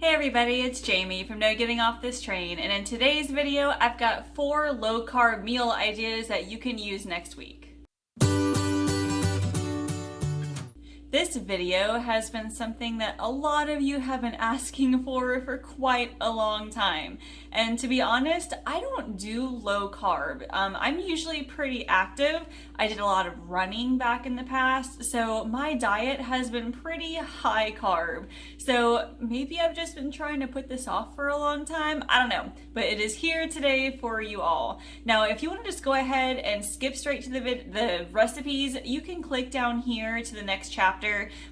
Hey everybody, it's Jamie from No Getting Off This Train, and in today's video, I've got 4 low-carb meal ideas that you can use next week. This video has been something that a lot of you have been asking for quite a long time. And to be honest, I don't do low carb. I'm usually pretty active. I did a lot of running back in the past, so my diet has been pretty high carb. So maybe I've just been trying to put this off for a long time. I don't know, but it is here today for you all. Now, if you want to just go ahead and skip straight to the recipes, you can click down here to the next chapter,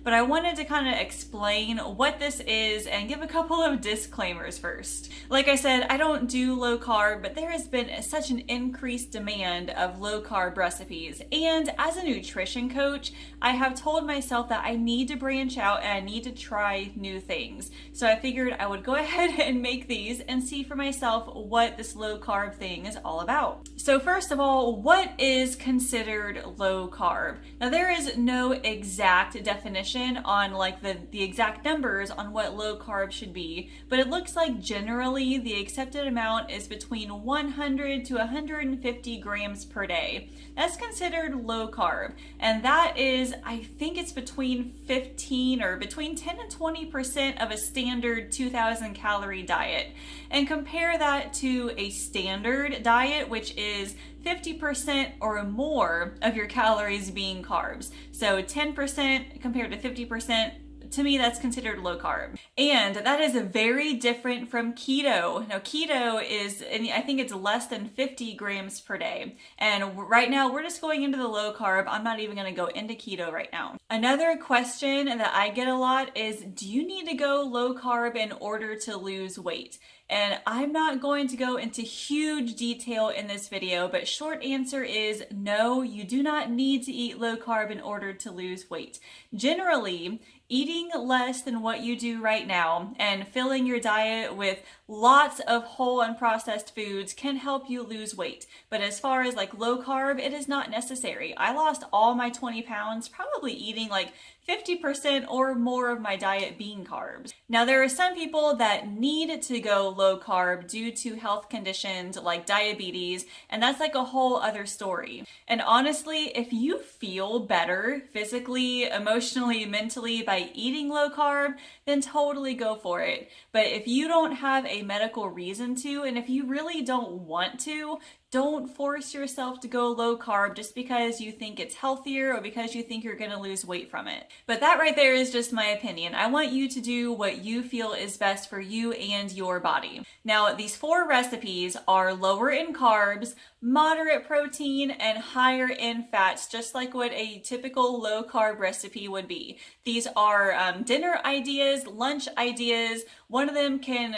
but I wanted to kind of explain what this is and give a couple of disclaimers first. Like I said, I don't do low carb, but there has been such an increased demand of low carb recipes, and as a nutrition coach, I have told myself that I need to branch out and I need to try new things. So I figured I would go ahead and make these and see for myself what this low carb thing is all about. So first of all, what is considered low carb? Now there is no exact definition on like the exact numbers on what low carb should be, but it looks like generally the accepted amount is between 100 to 150 grams per day. That's considered low carb, and that is, I think it's between 10 and 20% of a standard 2,000 calorie diet. And compare that to a standard diet, which is 50% or more of your calories being carbs. So 10% compared to 50%, to me, that's considered low carb. And that is very different from keto. Now, keto is, and I think it's less than 50 grams per day. And right now, we're just going into the low carb. I'm not even gonna go into keto right now. Another question that I get a lot is, do you need to go low carb in order to lose weight? And I'm not going to go into huge detail in this video, but short answer is no, you do not need to eat low carb in order to lose weight. Generally, eating less than what you do right now and filling your diet with lots of whole unprocessed foods can help you lose weight. But as far as like low carb, it is not necessary. I lost all my 20 pounds probably eating like 50% or more of my diet being carbs. Now, there are some people that need to go low carb due to health conditions like diabetes, and that's like a whole other story. And honestly, if you feel better physically, emotionally, mentally by eating low carb, then totally go for it. But if you don't have a medical reason to, and if you really don't want to, don't force yourself to go low carb just because you think it's healthier or because you think you're going to lose weight from it. But that right there is just my opinion. I want you to do what you feel is best for you and your body. Now, these 4 recipes are lower in carbs, moderate protein, and higher in fats, just like what a typical low carb recipe would be. These are dinner ideas, lunch ideas. One of them can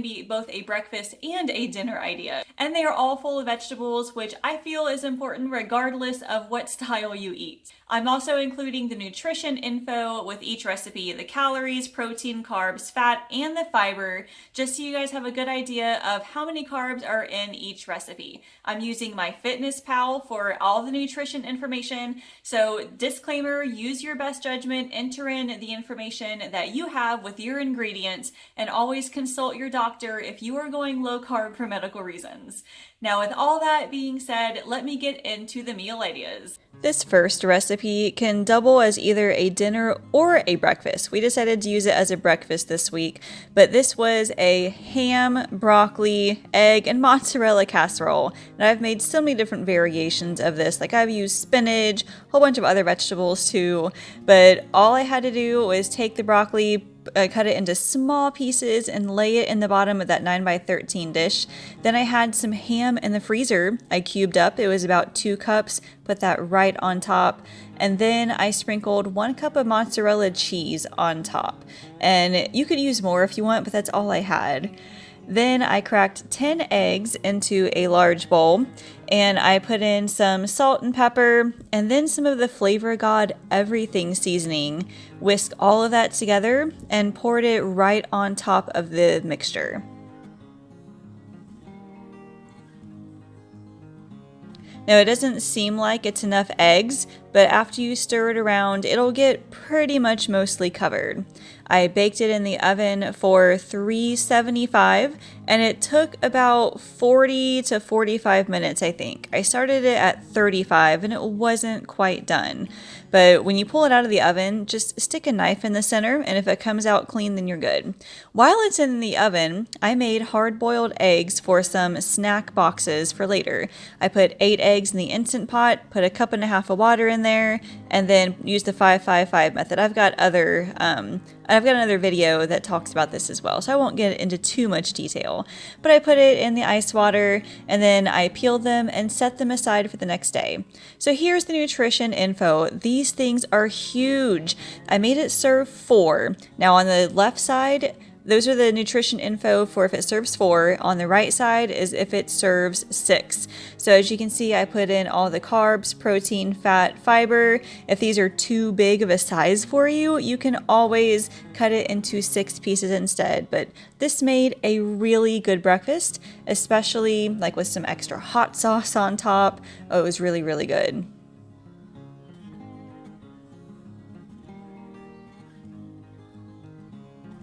be both a breakfast and a dinner idea. And they are all full of vegetables, which I feel is important regardless of what style you eat. I'm also including the nutrition info with each recipe, the calories, protein, carbs, fat, and the fiber, just so you guys have a good idea of how many carbs are in each recipe. I'm using MyFitnessPal for all the nutrition information. So disclaimer, use your best judgment, enter in the information that you have with your ingredients, and always consult your doctor if you are going low carb for medical reasons. Now, with all that being said, let me get into the meal ideas. This first recipe can double as either a dinner or a breakfast. We decided to use it as a breakfast this week, but this was a ham, broccoli, egg, and mozzarella casserole. And I've made so many different variations of this. Like I've used spinach, a whole bunch of other vegetables too, but all I had to do was take the broccoli, cut it into small pieces and lay it in the bottom of that 9x13 dish. Then I had some ham in the freezer. I cubed up. It was about 2 cups. Put that right on top. And then I sprinkled 1 cup of mozzarella cheese on top. And you could use more if you want, but that's all I had. Then I cracked 10 eggs into a large bowl, and I put in some salt and pepper, and then some of the Flavor God Everything seasoning. Whisked all of that together and poured it right on top of the mixture. Now, it doesn't seem like it's enough eggs, but after you stir it around, it'll get pretty much mostly covered. I baked it in the oven for 375 and it took about 40 to 45 minutes, I think. I started it at 35 and it wasn't quite done. But when you pull it out of the oven, just stick a knife in the center, and if it comes out clean, then you're good. While it's in the oven, I made hard-boiled eggs for some snack boxes for later. I put 8 eggs in the Instant Pot, put a cup and a half of water in there, and then used the 5-5-5 method. I've got another video that talks about this as well, so I won't get into too much detail. But I put it in the ice water, and then I peeled them and set them aside for the next day. So here's the nutrition info. These things are huge. I made it serve 4. Now on the left side, those are the nutrition info for if it serves 4. On the right side is if it serves 6. So as you can see, I put in all the carbs, protein, fat, fiber. If these are too big of a size for you, you can always cut it into 6 pieces instead. But this made a really good breakfast, especially like with some extra hot sauce on top. Oh, it was really, really good.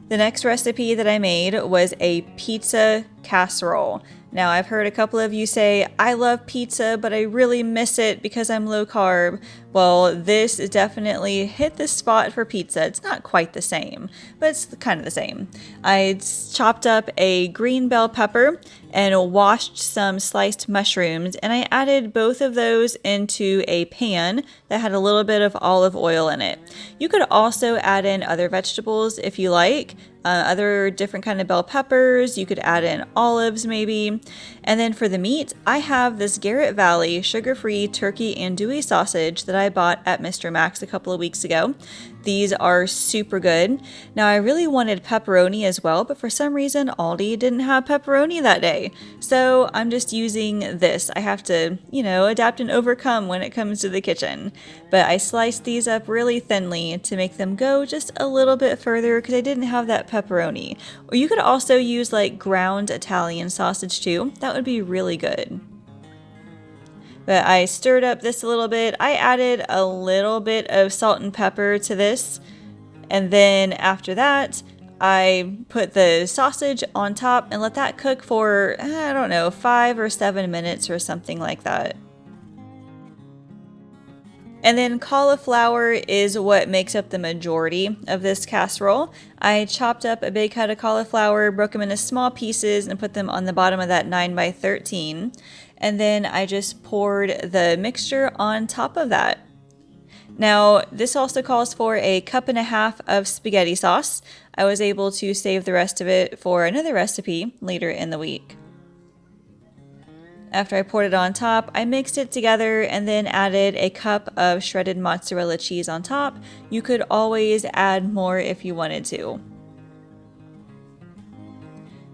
The next recipe that I made was a pizza casserole. Now, I've heard a couple of you say, I love pizza, but I really miss it because I'm low carb. Well, this definitely hit the spot for pizza. It's not quite the same, but it's kind of the same. I chopped up a green bell pepper and washed some sliced mushrooms, and I added both of those into a pan that had a little bit of olive oil in it. You could also add in other vegetables if you like. Other different kind of bell peppers. You could add in olives maybe. And then for the meat, I have this Garrett Valley sugar-free turkey andouille sausage that I bought at Mr. Max a couple of weeks ago. These are super good. Now I really wanted pepperoni as well, but for some reason Aldi didn't have pepperoni that day. So I'm just using this. I have to, adapt and overcome when it comes to the kitchen. But I sliced these up really thinly to make them go just a little bit further because I didn't have that pepperoni. Or you could also use like ground Italian sausage too. That would be really good. But I stirred up this a little bit. I added a little bit of salt and pepper to this. And then after that, I put the sausage on top and let that cook for, 5 or 7 minutes or something like that. And then cauliflower is what makes up the majority of this casserole. I chopped up a big head of cauliflower, broke them into small pieces, and put them on the bottom of that 9x13. And then I just poured the mixture on top of that. Now, this also calls for a cup and a half of spaghetti sauce. I was able to save the rest of it for another recipe later in the week. After I poured it on top, I mixed it together and then added a cup of shredded mozzarella cheese on top. You could always add more if you wanted to.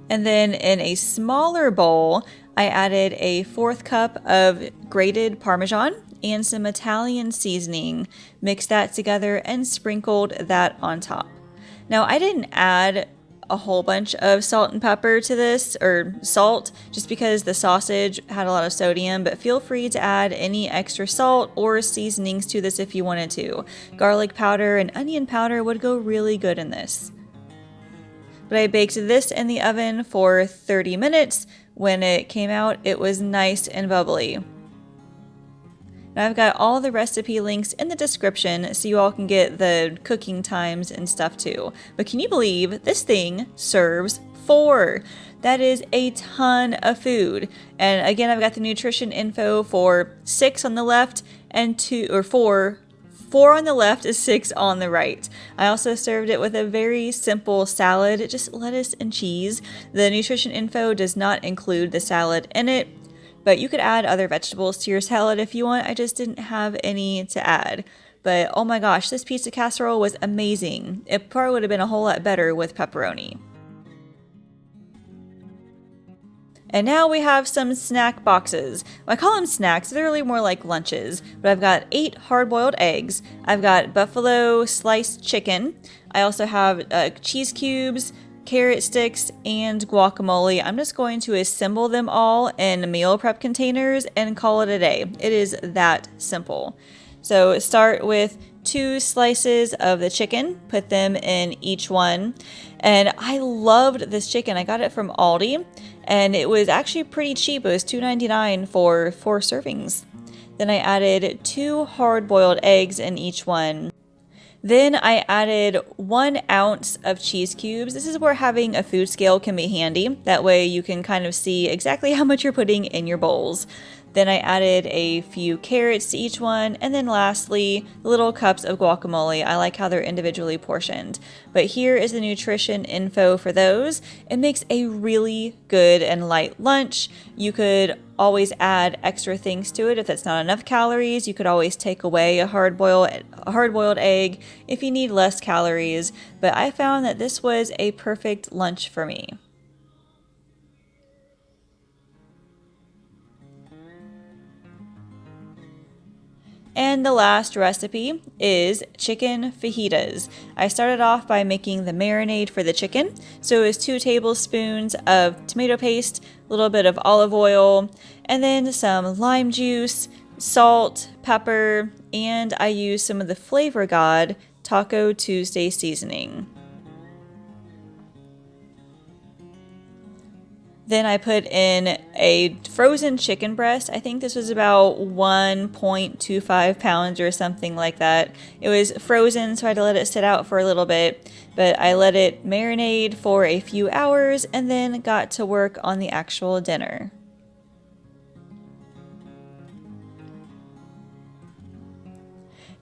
And then in a smaller bowl, I added a 1/4 cup of grated Parmesan and some Italian seasoning, mixed that together and sprinkled that on top. Now, I didn't add a whole bunch of salt and pepper to this, or salt, just because the sausage had a lot of sodium, but feel free to add any extra salt or seasonings to this if you wanted to. Garlic powder and onion powder would go really good in this. But I baked this in the oven for 30 minutes. When it came out, it was nice and bubbly. Now I've got all the recipe links in the description so you all can get the cooking times and stuff too. But can you believe this thing serves 4? That is a ton of food. And again, I've got the nutrition info for 6 on the left and 4 on the left is 6 on the right. I also served it with a very simple salad, just lettuce and cheese. The nutrition info does not include the salad in it, but you could add other vegetables to your salad if you want. I just didn't have any to add. But oh my gosh, this pizza casserole was amazing. It probably would have been a whole lot better with pepperoni. And now we have some snack boxes. Well, I call them snacks, they're really more like lunches. But I've got 8 hard-boiled eggs. I've got buffalo sliced chicken. I also have cheese cubes, carrot sticks, and guacamole. I'm just going to assemble them all in meal prep containers and call it a day. It is that simple. So start with 2 slices of the chicken, put them in each one. And I loved this chicken. I got it from Aldi and it was actually pretty cheap. It was $2.99 for 4 servings. Then I added 2 hard-boiled eggs in each one. Then I added 1 ounce of cheese cubes. This is where having a food scale can be handy. That way you can kind of see exactly how much you're putting in your bowls. Then I added a few carrots to each one, and then lastly, little cups of guacamole. I like how they're individually portioned. But here is the nutrition info for those. It makes a really good and light lunch. You could always add extra things to it if that's not enough calories. You could always take away a hard-boiled egg if you need less calories. But I found that this was a perfect lunch for me. And the last recipe is chicken fajitas. I started off by making the marinade for the chicken. So it was 2 tablespoons of tomato paste, a little bit of olive oil, and then some lime juice, salt, pepper, and I used some of the Flavor God Taco Tuesday seasoning. Then I put in a frozen chicken breast. I think this was about 1.25 pounds or something like that. It was frozen, so I had to let it sit out for a little bit. But I let it marinate for a few hours and then got to work on the actual dinner.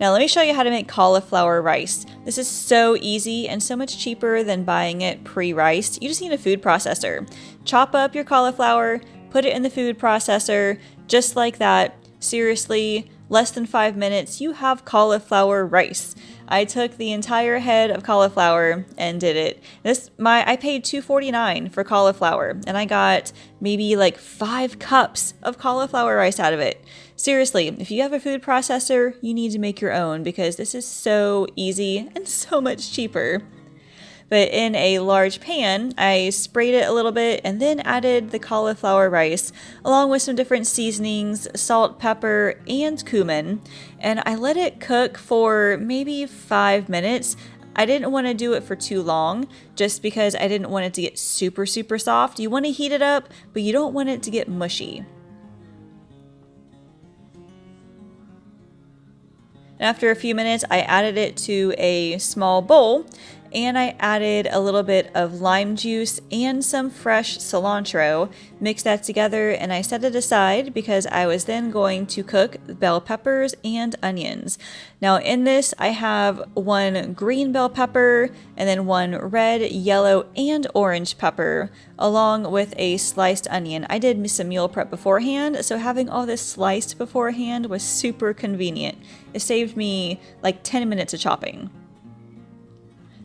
Now let me show you how to make cauliflower rice. This is so easy and so much cheaper than buying it pre-riced. You just need a food processor. Chop up your cauliflower, put it in the food processor, just like that. Seriously, less than 5 minutes, you have cauliflower rice. I took the entire head of cauliflower and did it. I paid $2.49 for cauliflower, and I got maybe like 5 cups of cauliflower rice out of it. Seriously, if you have a food processor, you need to make your own because this is so easy and so much cheaper. But in a large pan, I sprayed it a little bit and then added the cauliflower rice along with some different seasonings, salt, pepper, and cumin. And I let it cook for maybe 5 minutes. I didn't want to do it for too long just because I didn't want it to get super, super soft. You want to heat it up, but you don't want it to get mushy. And after a few minutes, I added it to a small bowl and I added a little bit of lime juice and some fresh cilantro, mixed that together, and I set it aside because I was then going to cook bell peppers and onions. Now in this, I have 1 green bell pepper and then 1 red, yellow, and orange pepper, along with a sliced onion. I did some meal prep beforehand, so having all this sliced beforehand was super convenient. It saved me like 10 minutes of chopping.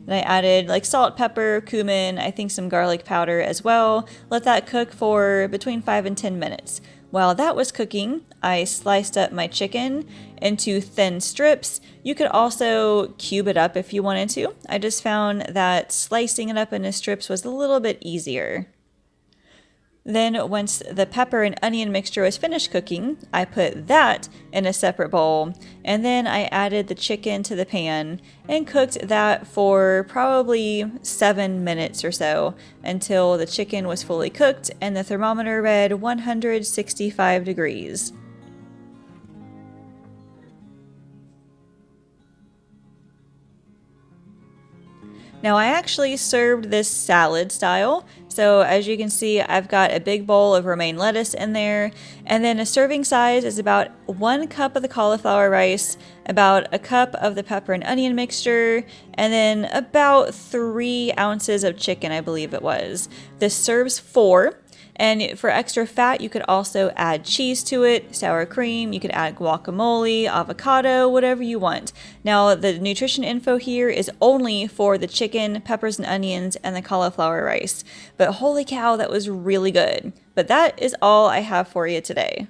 Then I added like salt, pepper, cumin, I think some garlic powder as well. Let that cook for between 5 and 10 minutes. While that was cooking, I sliced up my chicken into thin strips. You could also cube it up if you wanted to. I just found that slicing it up into strips was a little bit easier. Then once the pepper and onion mixture was finished cooking, I put that in a separate bowl, and then I added the chicken to the pan and cooked that for probably 7 minutes or so until the chicken was fully cooked and the thermometer read 165 degrees. Now I actually served this salad style. So as you can see, I've got a big bowl of romaine lettuce in there, and then a serving size is about 1 cup of the cauliflower rice, about a cup of the pepper and onion mixture, and then about 3 ounces of chicken, I believe it was. This serves 4. And for extra fat, you could also add cheese to it, sour cream, you could add guacamole, avocado, whatever you want. Now, the nutrition info here is only for the chicken, peppers and onions, and the cauliflower rice. But holy cow, that was really good. But that is all I have for you today.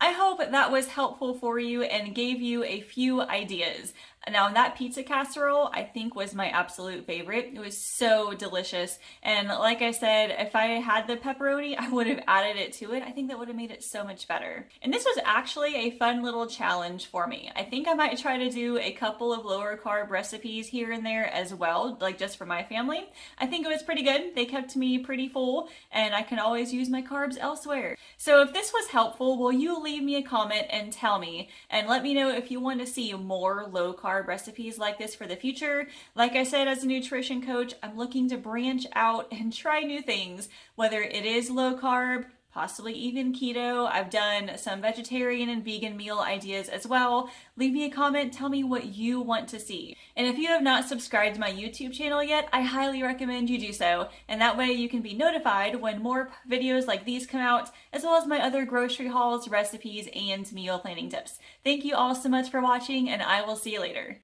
I hope that was helpful for you and gave you a few ideas. Now, that pizza casserole, I think, was my absolute favorite. It was so delicious. And like I said, if I had the pepperoni, I would have added it to it. I think that would have made it so much better. And this was actually a fun little challenge for me. I think I might try to do a couple of lower carb recipes here and there as well, like just for my family. I think it was pretty good. They kept me pretty full, and I can always use my carbs elsewhere. So if this was helpful, will you leave me a comment and tell me, and let me know if you want to see more low carb recipes like this for the future. Like I said, as a nutrition coach, I'm looking to branch out and try new things, whether it is low carb, possibly even keto. I've done some vegetarian and vegan meal ideas as well. Leave me a comment, tell me what you want to see. And if you have not subscribed to my YouTube channel yet, I highly recommend you do so. And that way you can be notified when more videos like these come out, as well as my other grocery hauls, recipes, and meal planning tips. Thank you all so much for watching, and I will see you later.